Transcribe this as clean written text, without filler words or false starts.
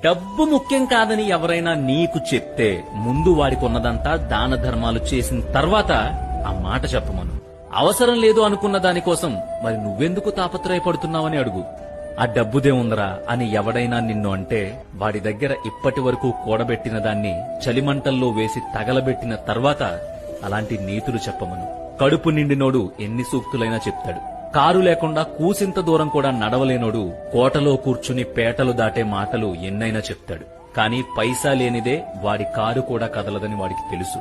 డబ్బు ముఖ్యం కాదని ఎవరైనా నీకు చెప్తే ముందు వాడికొన్నదంతా దాన ధర్మాలు చేసిన తర్వాత ఆ మాట చెప్పమను. అవసరం లేదు అనుకున్న దానికోసం మరి నువ్వెందుకు తాపత్రయపడుతున్నావని అడుగు. ఆ డబ్బుదే ఉందరా అని ఎవడైనా నిన్ను అంటే వాడి దగ్గర ఇప్పటి వరకు కూడబెట్టిన దాన్ని చలిమంటల్లో వేసి తగలబెట్టిన తర్వాత అలాంటి నీతులు చెప్పమను. కడుపు నిండినోడు ఎన్ని సూక్తులైనా చెప్తాడు. కారు లేకుండా కూసింత దూరం కూడా నడవలేనోడు కోటలో కూర్చుని పేటలు దాటే మాటలు ఎన్నైనా చెప్తాడు. కాని పైసా లేనిదే వాడి కారు కూడా కదలదని వాడికి తెలుసు.